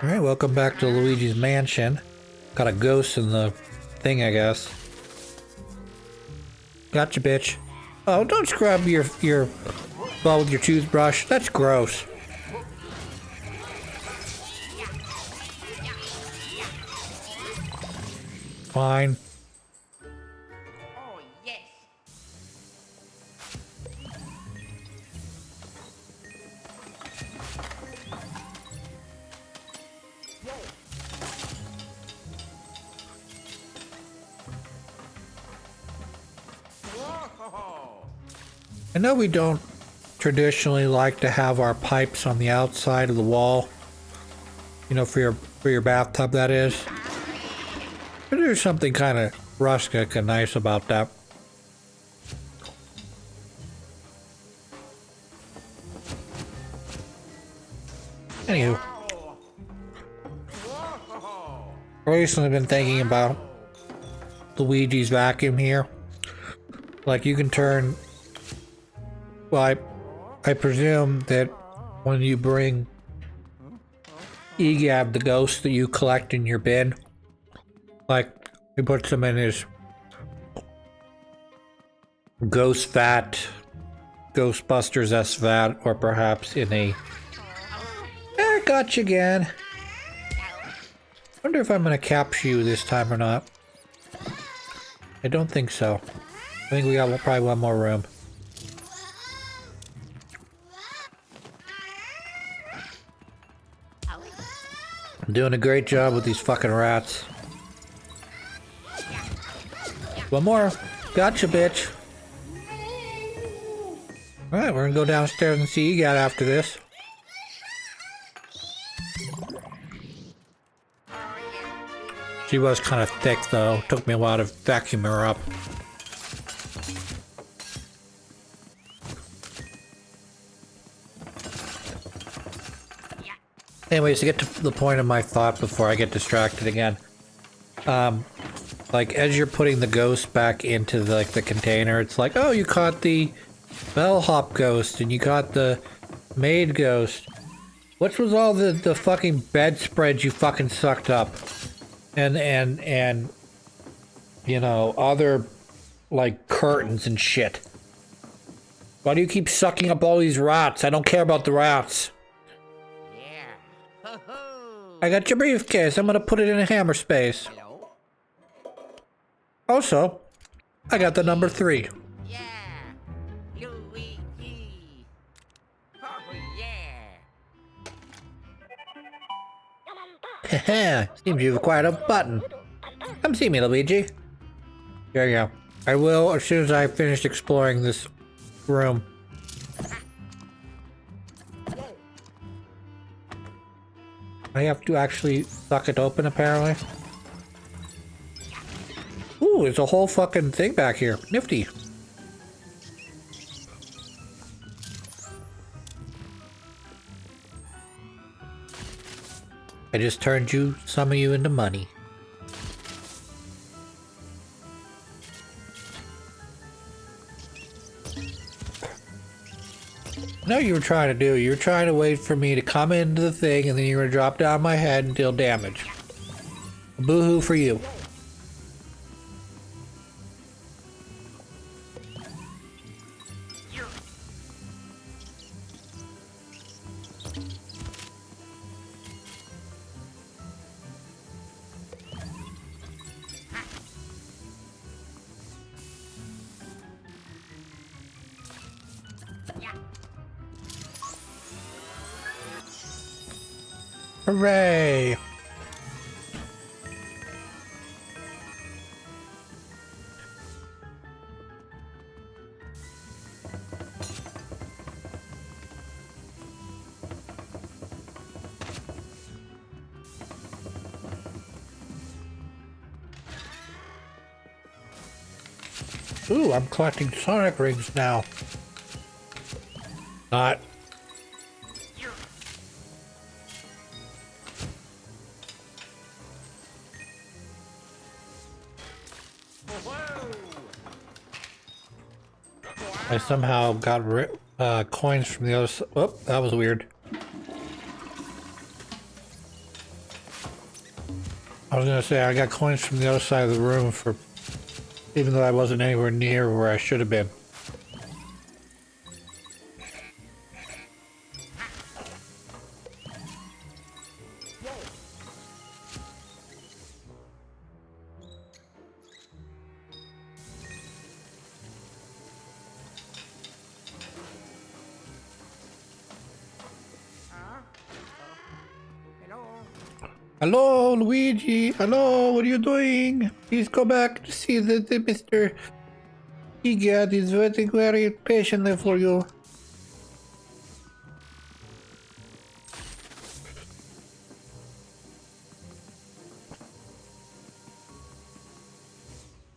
Alright, welcome back to Luigi's mansion. Got a ghost in the thing, I guess. Gotcha, bitch. Oh, don't scrub your butt with your toothbrush. That's gross. Fine. Oh, yes. Whoa. I know we don't traditionally like to have our pipes on the outside of the wall. You know, for your bathtub, that is. But there's something kind of rustic and nice about that. Anywho, Whoa. I've recently been thinking about Luigi's vacuum here. Like, you can turn... Well, I presume that when you bring Egab, the ghost that you collect in your bin, like, he puts them in his ghost vat, Ghostbusters-esque vat, or perhaps in a... I got you again. Wonder if I'm gonna capture you this time or not. I don't think so. I think we got probably one more room. I'm doing a great job with these fucking rats. One more. Gotcha, bitch. Alright, we're gonna go downstairs and see Egat after this. She was kind of thick, though. Took me a while to vacuum her up. Anyways, to get to the point of my thought before I get distracted again. Like, as you're putting the ghost back into the container, it's like, oh, you caught the bellhop ghost, and you caught the maid ghost. What's with all the fucking bedspreads you fucking sucked up? And you know, other, like, curtains and shit. Why do you keep sucking up all these rats? I don't care about the rats. Yeah. I got your briefcase. I'm gonna put it in a hammer space. Hello? Also, I got the number 3. Yeah. Luigi. Oh, yeah. Heh, seems you've acquired a button. Come see me, Luigi. There you go. I will as soon as I finish exploring this room. I have to actually suck it open, apparently. Ooh, there's a whole fucking thing back here. Nifty. I just turned some of you into money. I know you were trying to do. You were trying to wait for me to come into the thing and then you were gonna drop down my head and deal damage. Boo-hoo for you. Hooray! Ooh, I'm collecting Sonic rings now. Not. I somehow got coins from the other side. Oh, that was weird. I was gonna say, I got coins from the other side of the room for... even though I wasn't anywhere near where I should have been. Hello. Hello, Luigi. Hello, what are you doing? Please go back to see the Mr. Egad is waiting very patiently for you.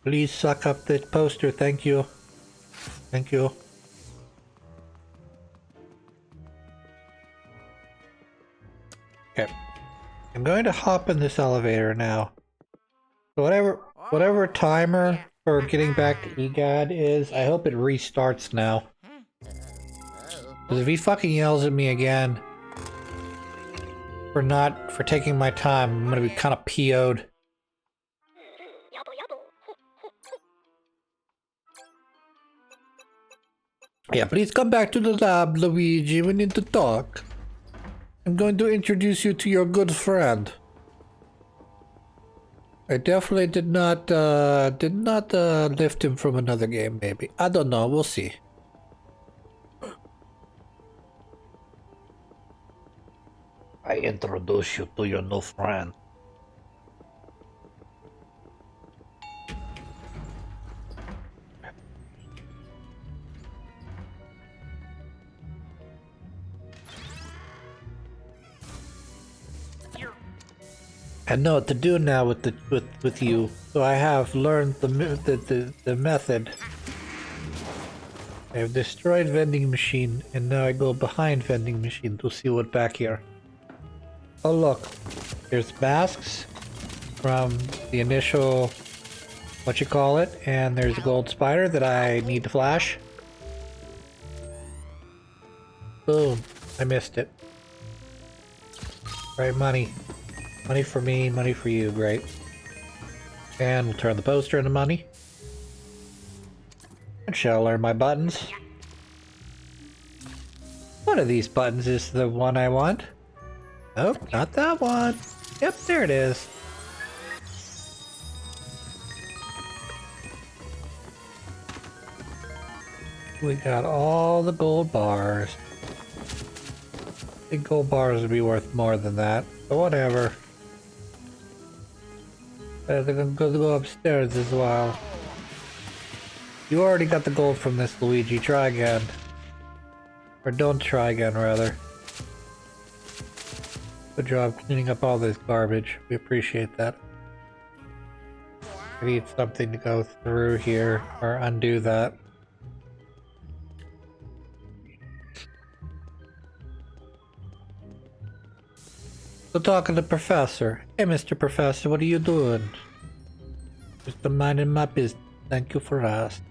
Please suck up this poster, thank you. Thank you. Okay. I'm going to hop in this elevator now. So whatever timer for getting back to EGAD is, I hope it restarts now. Because if he fucking yells at me again for taking my time, I'm gonna be kind of PO'd. Yeah, please come back to the lab, Luigi. We need to talk. I'm going to introduce you to your good friend. I definitely did not lift him from another game, maybe. I don't know, we'll see. I introduce you to your new friend. I know what to do now with you. So I have learned the method. I have destroyed vending machine, and now I go behind vending machine to see what back here. Oh look, there's masks from the initial, what you call it, and there's a gold spider that I need to flash. Boom, I missed it. Right, money. Money for me, money for you, great. And we'll turn the poster into money. And shall learn my buttons. One of these buttons is the one I want. Nope, not that one. Yep, there it is. We got all the gold bars. I think gold bars would be worth more than that, but whatever. They're gonna go upstairs as well. You already got the gold from this, Luigi. Try again. Or don't try again, rather. Good job cleaning up all this garbage. We appreciate that. I need something to go through here, or undo that. So talking to the professor. Hey, Mr. Professor, what are you doing? Just minding my business. Thank you for asking.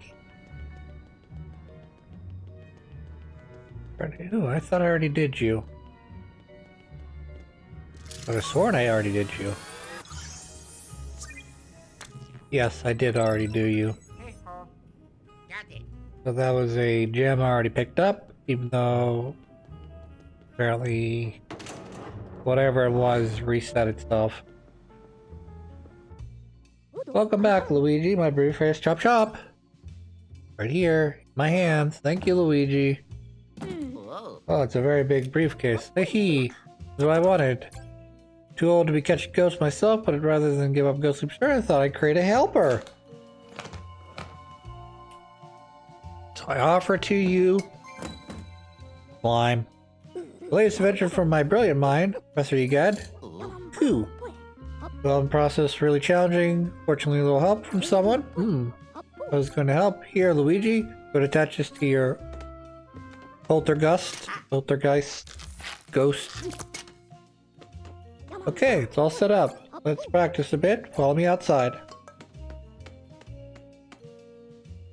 Oh, I thought I already did you. I was sworn I already did you. Yes, I did already do you. Got it. So that was a gem I already picked up, even though apparently whatever it was reset itself. Welcome back, Luigi. My briefcase, chop chop. Right here, my hands. Thank you, Luigi. Whoa. Oh, it's a very big briefcase. Hey, that's what I wanted. Too old to be catching ghosts myself, but rather than give up ghostly spirit, I thought I'd create a helper. So I offer to you slime. The latest invention from my brilliant mind, Professor Egad. Cool. Development process really challenging. Fortunately, a little help from someone. I was going to help. Here, Luigi. Go to attach this to your poltergeist. Ghost. Okay, it's all set up. Let's practice a bit. Follow me outside.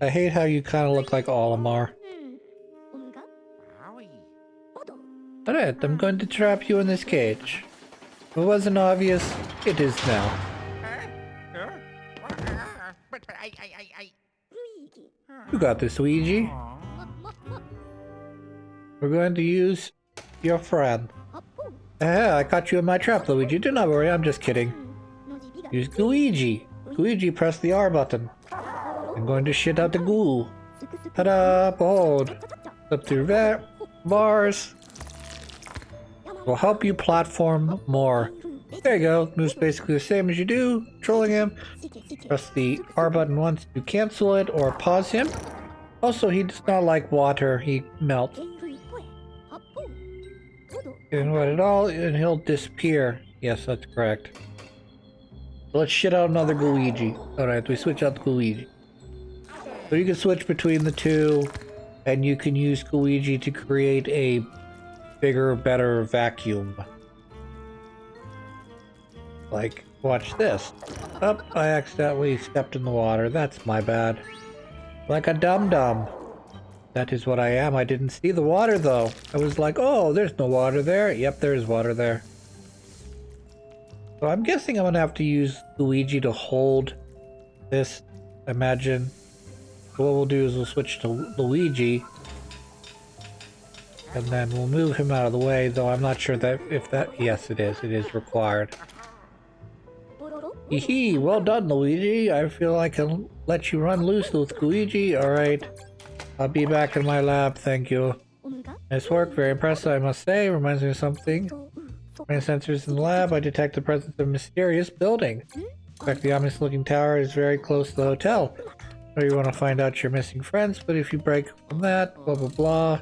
I hate how you kind of look like Olimar. Wowie. Alright, I'm going to trap you in this cage. If it wasn't obvious, it is now. But I. You got this, Luigi. We're going to use your friend. I caught you in my trap, Luigi. Do not worry, I'm just kidding. Use Luigi. Luigi, press the R button. I'm going to shit out the ghoul. Ta-da! Behold. Flip through bars. Will help you platform more. There you go. Moves basically the same as you do. Trolling him. Press the R button once to cancel it or pause him. Also, he does not like water. He melts. And what at all, and he'll disappear. Yes, that's correct. Let's shit out another Luigi. Alright, we switch out the Luigi. So you can switch between the two, and you can use Luigi to create a bigger, better vacuum. Like, watch this. Oh, I accidentally stepped in the water. That's my bad. Like a dum-dum. That is what I am. I didn't see the water, though. I was like, oh, there's no water there. Yep, there is water there. So I'm guessing I'm gonna have to use Luigi to hold this. Imagine. So what we'll do is we'll switch to Luigi. And then we'll move him out of the way, though I'm not sure that if that... Yes, it is. It is required. Hee well done, Luigi. I feel I can let you run loose with Luigi. Alright. I'll be back in my lab, thank you. Nice work, very impressive, I must say. Reminds me of something. Many sensors in the lab, I detect the presence of a mysterious building. In fact, the ominous looking tower is very close to the hotel. I know you want to find out your missing friends, but if you break from that, blah blah blah.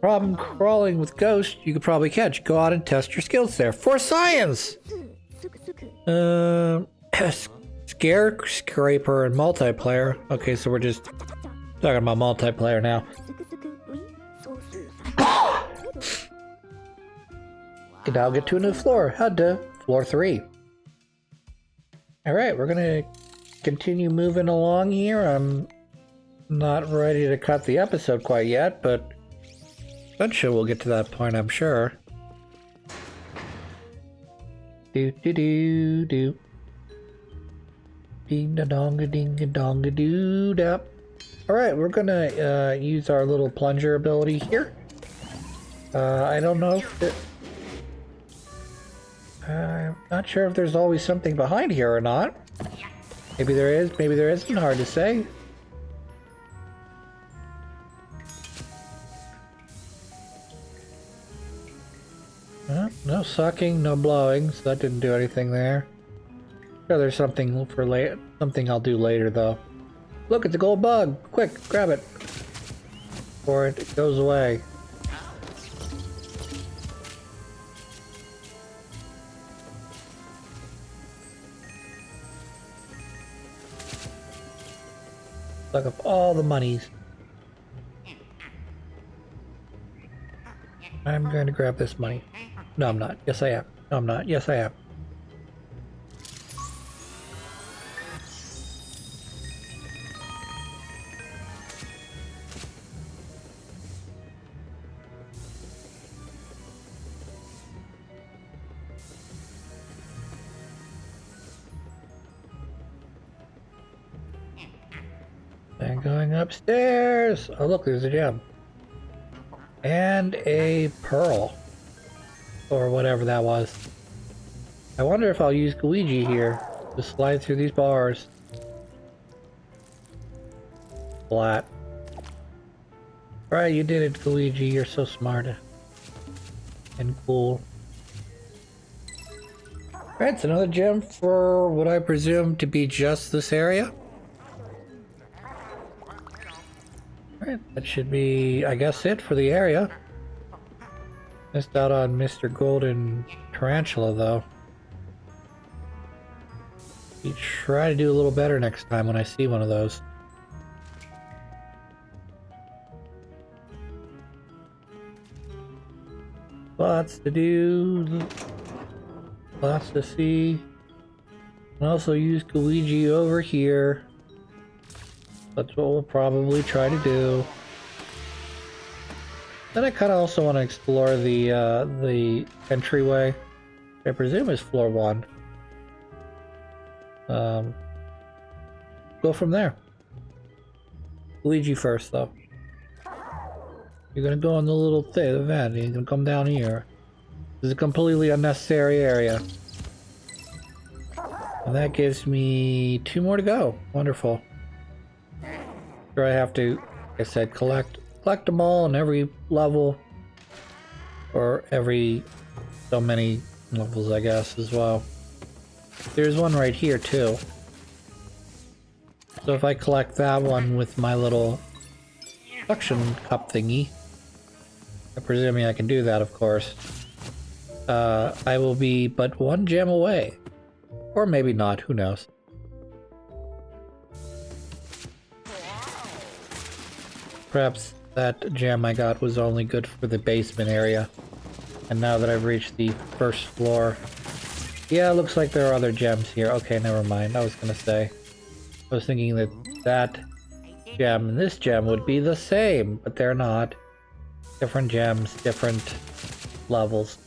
Problem crawling with ghosts, you could probably catch. Go out and test your skills there. For science! Scare Scraper and multiplayer. Okay, so we're just talking about multiplayer now. And I'll get to a new floor. Head to floor 3. Alright, we're gonna continue moving along here. I'm not ready to cut the episode quite yet, but eventually we'll get to that point, I'm sure. Do do do do. Ding da donga ding da donga doo da. Alright, we're gonna use our little plunger ability here. I don't know if it... I'm not sure if there's always something behind here or not. Maybe there is, maybe there isn't, hard to say. No sucking, no blowing, so that didn't do anything there. Sure, there's something for later. Something I'll do later, though. Look, it's a gold bug! Quick, grab it! Before it goes away. Suck up all the monies. I'm going to grab this money. No, I'm not. Yes, I am. No, I'm not. Yes, I am. And going upstairs. Oh, look, there's a gem. And a pearl. Or whatever that was. I wonder if I'll use Luigi here to slide through these bars. Flat. Right, you did it, Luigi. You're so smart. And cool. Alright, it's another gem for what I presume to be just this area. Alright, that should be, I guess, it for the area. Missed out on Mr. Golden Tarantula, though. We try to do a little better next time when I see one of those. Lots to do. Lots to see. And also use Luigi over here. That's what we'll probably try to do. Then I kind of also want to explore the entryway, which I presume is floor 1. go from there. Luigi first, though. You're gonna go in the little thing, the vent. You're gonna come down here. This is a completely unnecessary area. And that gives me 2 more to go. Wonderful. Sure, I have to, like I said, collect them all in every level. Or every so many levels, I guess, as well. There's one right here, too. So if I collect that one with my little suction cup thingy, presuming I can do that, of course, I will be but 1 gem away. Or maybe not, who knows. Perhaps that gem I got was only good for the basement area. And now that I've reached the first floor... Yeah, it looks like there are other gems here. Okay, never mind. I was gonna say. I was thinking that that gem and this gem would be the same, but they're not. Different gems, different levels.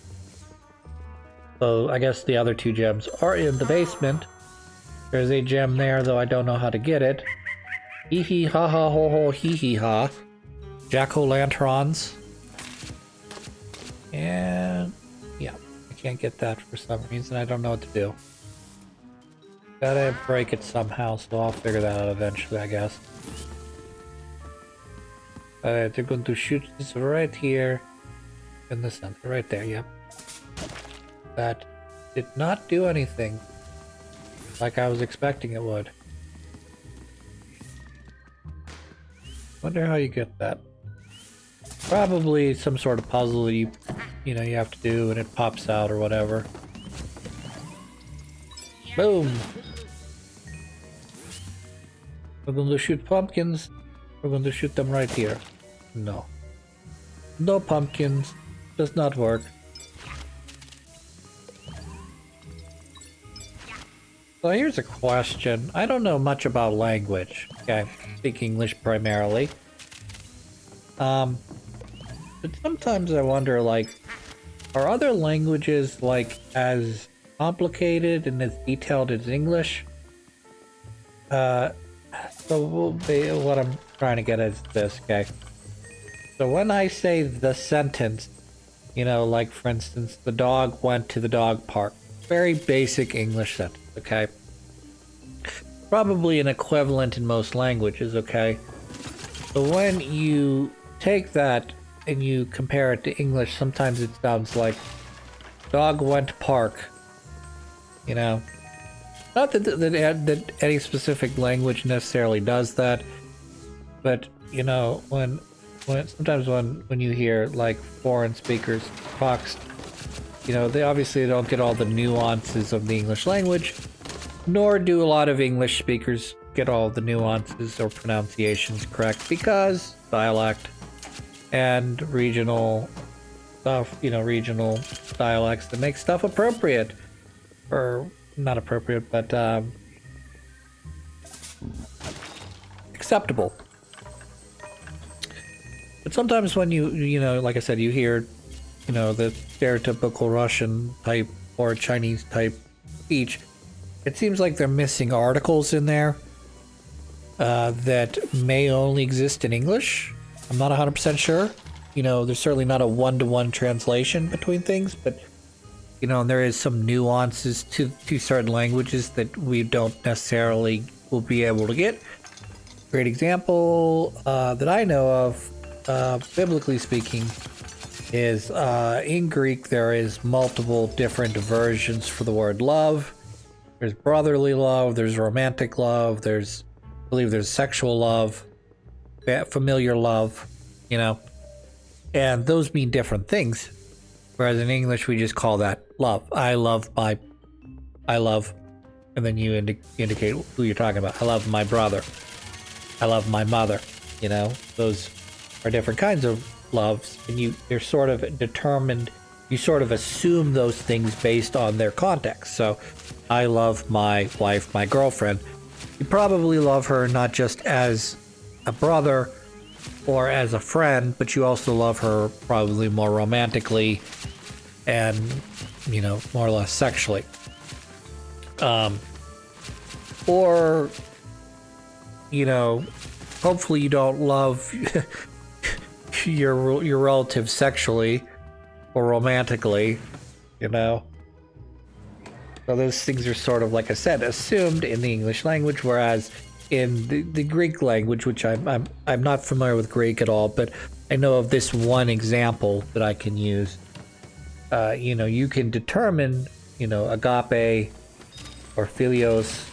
So I guess the other 2 gems are in the basement. There's a gem there, though I don't know how to get it. Hee hee ha ha ho ho hee hee ha. Jack-o'-lanterns. And yeah, I can't get that for some reason. I don't know what to do. Gotta break it somehow, so I'll figure that out eventually, I guess. They're going to shoot this right here in the center, right there, yep. That did not do anything like I was expecting it would. Wonder how you get that. Probably some sort of puzzle that you have to do and it pops out or whatever. Boom! We're going to shoot pumpkins. We're going to shoot them right here. No. No pumpkins. Does not work. So here's a question. I don't know much about language. Okay, I speak English primarily. But sometimes I wonder, like, are other languages, like, as complicated and as detailed as English? So what I'm trying to get at is this, okay? So when I say the sentence, like, for instance, the dog went to the dog park. Very basic English sentence, okay? Probably an equivalent in most languages, okay? But when you take that and you compare it to English, sometimes it sounds like dog went park. Not that any specific language necessarily does that, but sometimes when you hear like foreign speakers talk, they obviously don't get all the nuances of the English language, nor do a lot of English speakers get all the nuances or pronunciations correct because dialect and regional stuff, regional dialects that make stuff appropriate. Or not appropriate, but acceptable. But sometimes when you like I said, you hear, the stereotypical Russian type or Chinese type speech, it seems like they're missing articles in there that may only exist in English. I'm not 100% sure. There's certainly not a one-to-one translation between things, but and there is some nuances to certain languages that we don't necessarily will be able to get. Great example that I know of, biblically speaking, is in Greek there is multiple different versions for the word love. There's brotherly love, there's romantic love, I believe there's sexual love, familiar love, and those mean different things. Whereas in English, we just call that love. I love, and then you indicate who you're talking about. I love my brother. I love my mother. Those are different kinds of loves, and they're sort of determined. You sort of assume those things based on their context. So, I love my wife, my girlfriend. You probably love her not just as a brother or as a friend, but you also love her probably more romantically and, more or less sexually. Or you know, hopefully you don't love your relative sexually or romantically, you know. So those things are sort of, like I said, assumed in the English language, whereas in the Greek language, which I'm not familiar with Greek at all, but I know of this one example that I can use. You know, you can determine, you know, agape or philios,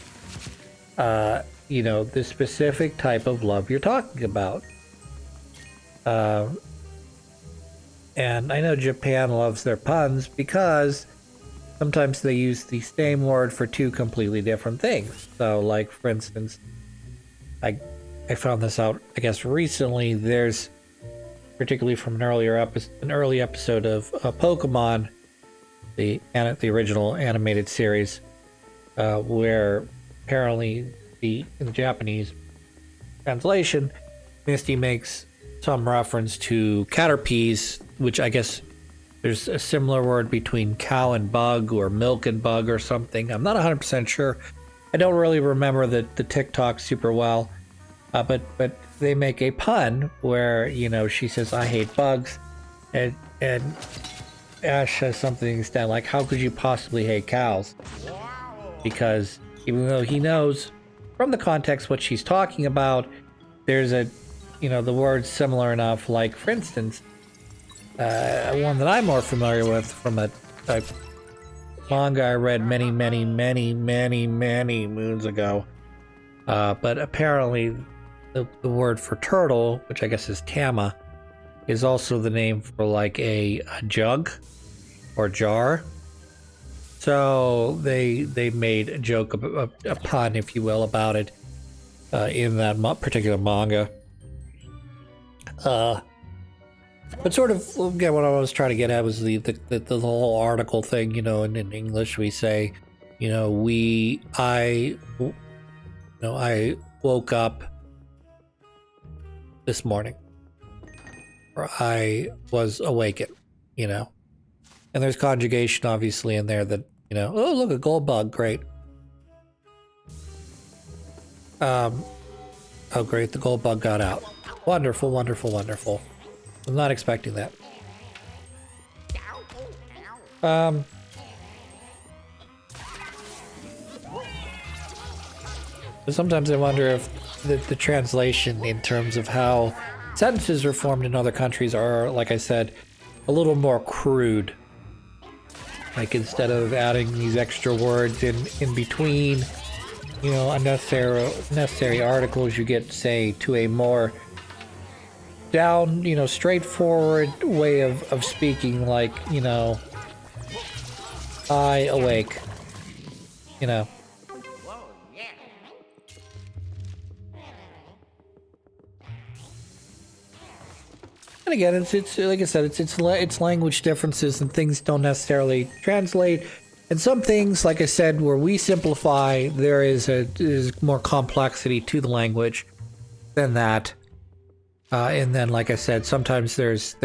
you know, the specific type of love you're talking about. And I know Japan loves their puns because sometimes they use the same word for two completely different things. So, like, for instance, I found this out, I guess, recently. There's, particularly from an early episode of Pokemon, the original animated series, where apparently in the Japanese translation, Misty makes some reference to caterpies, which I guess there's a similar word between cow and bug or milk and bug or something. I'm not 100% sure. I don't really remember the TikTok super well, but they make a pun where, you know, she says, "I hate bugs," and Ash says something extent like, "How could you possibly hate cows?" Because even though he knows from the context what she's talking about, there's a, you know, the word's similar enough. Like, for instance, one that I'm more familiar with from a manga I read many moons ago. But apparently the word for turtle, which I guess is tama, is also the name for like a jug or jar. So they made a joke, a pun, if you will, about it in that particular manga. But sort of, again, what I was trying to get at was the whole article thing. You know, in English we say, you know, I woke up this morning, or I was awakened, you know. And there's conjugation obviously in there that, you know, oh, look, a gold bug, great. Oh great, the gold bug got out. Wonderful, wonderful, wonderful. I'm not expecting that. But sometimes I wonder if the translation in terms of how sentences are formed in other countries are, like I said, a little more crude. Like, instead of adding these extra words in between, you know, unnecessary articles, you get, say, to a more down, you know, straightforward way of speaking, like, you know, I awake, you know. Whoa, yeah. And again, it's like I said, it's language differences and things don't necessarily translate. And some things, like I said, where we simplify, there is more complexity to the language than that. And then, like I said, sometimes there's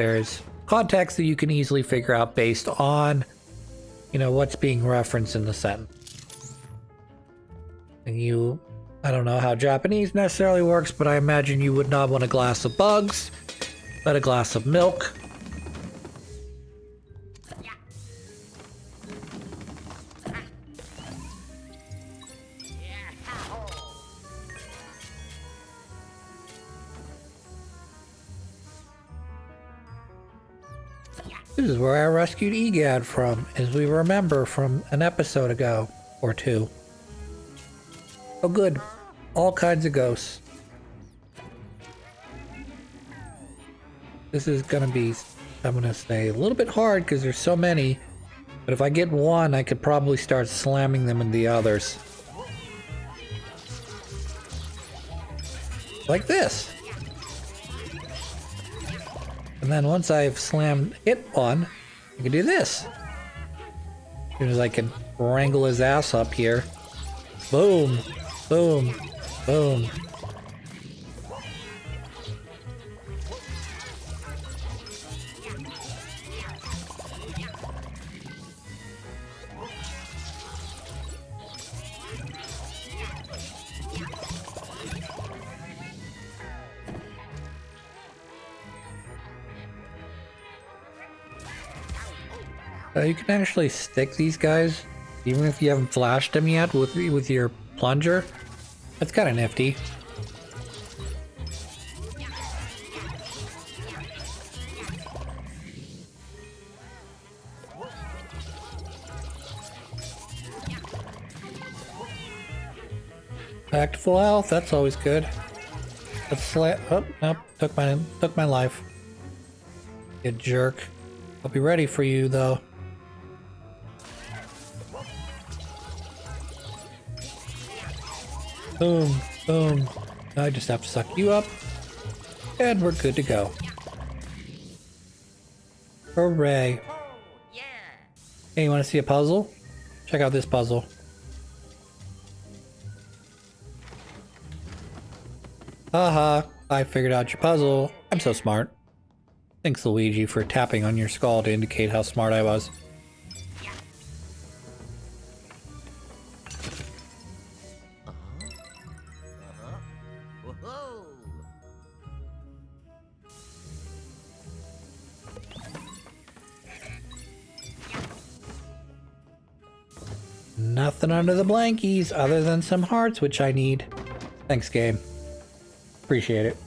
context that you can easily figure out based on, you know, what's being referenced in the sentence. And I don't know how Japanese necessarily works, but I imagine you would not want a glass of bugs, but a glass of milk. This is where I rescued Egad from, as we remember from an episode ago or two. Oh good, all kinds of ghosts. This is gonna be, I'm gonna say, a little bit hard because there's so many, but if I get one, I could probably start slamming them in the others. Like this. And then once I've hit one, I can do this. As soon as I can wrangle his ass up here. Boom, boom, boom. You can actually stick these guys, even if you haven't flashed them yet with your plunger. That's kind of nifty. Back to full health. That's always good. Let's oh, nope. Took my life. You jerk. I'll be ready for you though. Boom, boom. Now I just have to suck you up. And we're good to go. Hooray. Oh, yeah. Hey, you want to see a puzzle? Check out this puzzle. Haha, I figured out your puzzle. I'm so smart. Thanks, Luigi, for tapping on your skull to indicate how smart I was. Whoa. Nothing under the blankies other than some hearts, which I need. Thanks, game. Appreciate it.